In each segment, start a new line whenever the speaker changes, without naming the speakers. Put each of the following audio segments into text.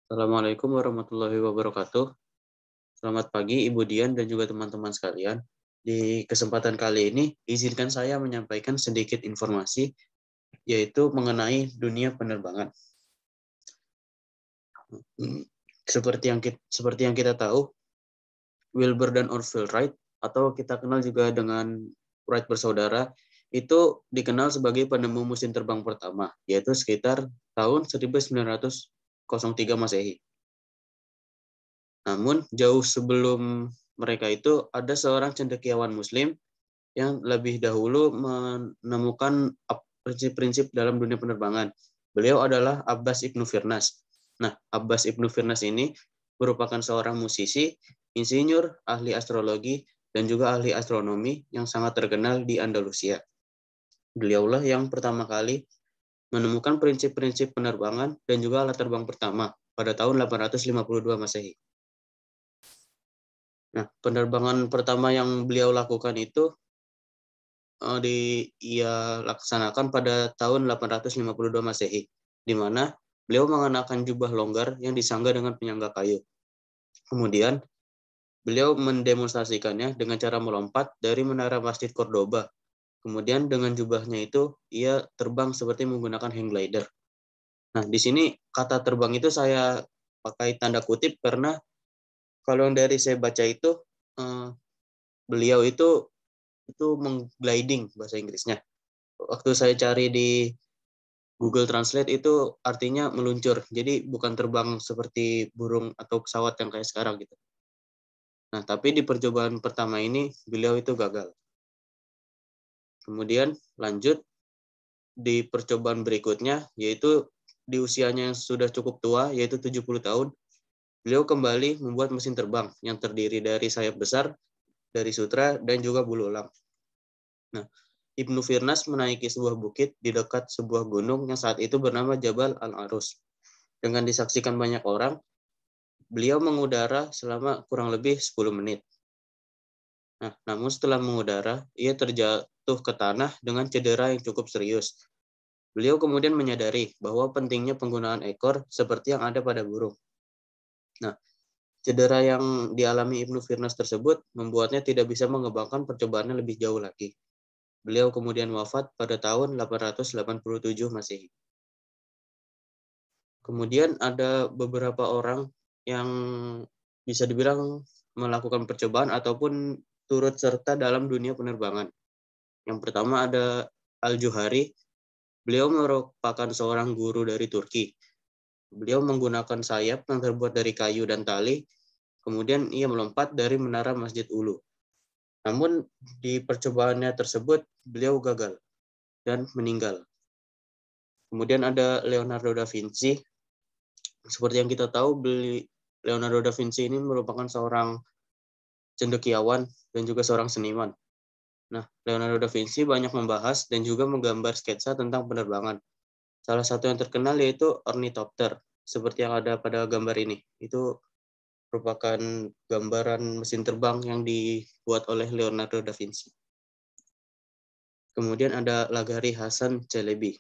Assalamualaikum warahmatullahi wabarakatuh. Selamat pagi Ibu Dian dan juga teman-teman sekalian. Di kesempatan kali ini, izinkan saya menyampaikan sedikit informasi, yaitu mengenai dunia penerbangan. Seperti yang kita tahu, Wilbur dan Orville Wright, atau kita kenal juga dengan Wright bersaudara, itu dikenal sebagai penemu mesin terbang pertama, yaitu sekitar tahun 1903 Masehi. Namun, jauh sebelum mereka itu, ada seorang cendekiawan Muslim yang lebih dahulu menemukan prinsip-prinsip dalam dunia penerbangan. Beliau adalah Abbas Ibnu Firnas. Nah, Abbas Ibnu Firnas ini merupakan seorang musisi, insinyur, ahli astrologi, dan juga ahli astronomi yang sangat terkenal di Andalusia. Beliaulah yang pertama kali menemukan prinsip-prinsip penerbangan dan juga alat terbang pertama pada tahun 852 Masehi. Nah, penerbangan pertama yang beliau lakukan itu ia laksanakan pada tahun 852 Masehi, di mana beliau mengenakan jubah longgar yang disanggah dengan penyangga kayu. Kemudian, beliau mendemonstrasikannya dengan cara melompat dari menara Masjid Cordoba. Kemudian dengan jubahnya itu, ia terbang seperti menggunakan hang glider. Nah, di sini kata terbang itu saya pakai tanda kutip karena kalau yang dari saya baca itu, beliau itu menggliding bahasa Inggrisnya. Waktu saya cari di Google Translate itu artinya meluncur. Jadi bukan terbang seperti burung atau pesawat yang kayak sekarang gitu. Nah, tapi di percobaan pertama ini beliau itu gagal. Kemudian lanjut di percobaan berikutnya, yaitu di usianya yang sudah cukup tua, yaitu 70 tahun, beliau kembali membuat mesin terbang yang terdiri dari sayap besar, dari sutra, dan juga bulu elang. Nah, Ibnu Firnas menaiki sebuah bukit di dekat sebuah gunung yang saat itu bernama Jabal Al-Arus. Dengan disaksikan banyak orang, beliau mengudara selama kurang lebih 10 menit. Nah, namun setelah mengudara, ia terjatuh ke tanah dengan cedera yang cukup serius. Beliau kemudian menyadari bahwa pentingnya penggunaan ekor seperti yang ada pada burung. Nah, cedera yang dialami Ibnu Firnas tersebut membuatnya tidak bisa mengembangkan percobaannya lebih jauh lagi. Beliau kemudian wafat pada tahun 887 Masehi. Kemudian ada beberapa orang yang bisa dibilang melakukan percobaan ataupun turut serta dalam dunia penerbangan. Yang pertama ada Al-Juhari. Beliau merupakan seorang guru dari Turki. Beliau menggunakan sayap yang terbuat dari kayu dan tali. Kemudian ia melompat dari menara Masjid Ulu. Namun di percobaannya tersebut beliau gagal dan meninggal. Kemudian ada Leonardo da Vinci. Seperti yang kita tahu, Leonardo da Vinci ini merupakan seorang cendekiawan dan juga seorang seniman. Nah, Leonardo da Vinci banyak membahas dan juga menggambar sketsa tentang penerbangan. Salah satu yang terkenal yaitu ornithopter, seperti yang ada pada gambar ini. Itu merupakan gambaran mesin terbang yang dibuat oleh Leonardo da Vinci. Kemudian ada Lagari Hasan Çelebi,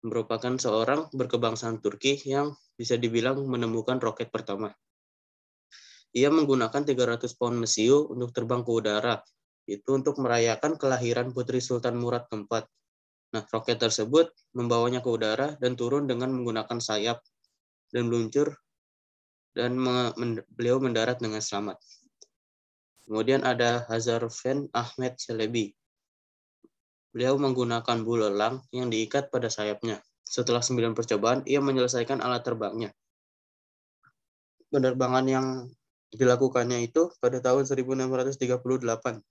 merupakan seorang berkebangsaan Turki yang bisa dibilang menemukan roket pertama. Ia menggunakan 300 pound mesiu untuk terbang ke udara, itu untuk merayakan kelahiran Putri Sultan Murad keempat. Nah, roket tersebut membawanya ke udara dan turun dengan menggunakan sayap dan meluncur, dan beliau mendarat dengan selamat. Kemudian ada Hazarfen Ahmed Çelebi. Beliau menggunakan bulu elang yang diikat pada sayapnya. Setelah 9 percobaan, ia menyelesaikan alat terbangnya. Penerbangan yang dilakukannya itu pada tahun 1638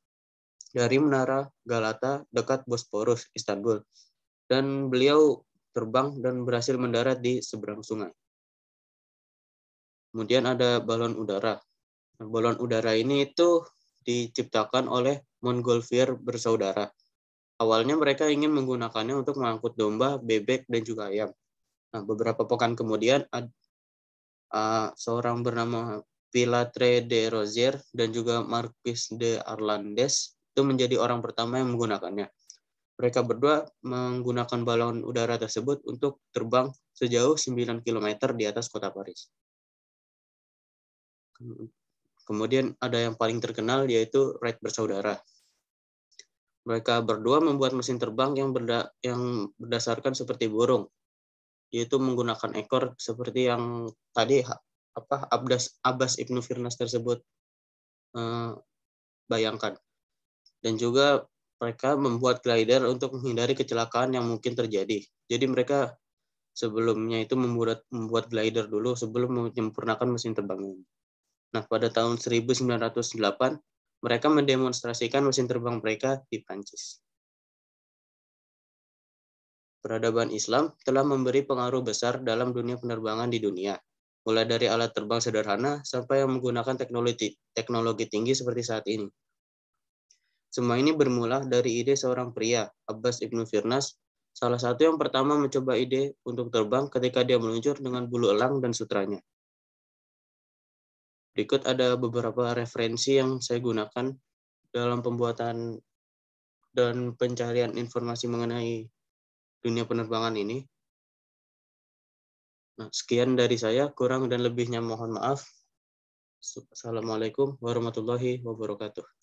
dari Menara Galata dekat Bosporus, Istanbul. Dan beliau terbang dan berhasil mendarat di seberang sungai. Kemudian ada balon udara. Balon udara ini itu diciptakan oleh Montgolfier bersaudara. Awalnya mereka ingin menggunakannya untuk mengangkut domba, bebek, dan juga ayam. Nah, beberapa pekan kemudian seorang bernama Pilatre de Rozier dan juga Marquis de Arlandes itu menjadi orang pertama yang menggunakannya. Mereka berdua menggunakan balon udara tersebut untuk terbang sejauh 9 km di atas kota Paris. Kemudian ada yang paling terkenal yaitu Wright bersaudara. Mereka berdua membuat mesin terbang yang berdasarkan seperti burung, yaitu menggunakan ekor seperti yang tadi Abbas Ibnu Firnas tersebut bayangkan. Dan juga mereka membuat glider untuk menghindari kecelakaan yang mungkin terjadi. Jadi mereka sebelumnya itu membuat glider dulu sebelum menyempurnakan mesin terbang ini. Nah, pada tahun 1908, mereka mendemonstrasikan mesin terbang mereka di Prancis. Peradaban Islam telah memberi pengaruh besar dalam dunia penerbangan di dunia, mulai dari alat terbang sederhana sampai yang menggunakan teknologi tinggi seperti saat ini. Semua ini bermula dari ide seorang pria, Abbas Ibnu Firnas, salah satu yang pertama mencoba ide untuk terbang ketika dia meluncur dengan bulu elang dan sutranya. Berikut ada beberapa referensi yang saya gunakan dalam pembuatan dan pencarian informasi mengenai dunia penerbangan ini. Nah, sekian dari saya, kurang dan lebihnya mohon maaf. Assalamualaikum warahmatullahi wabarakatuh.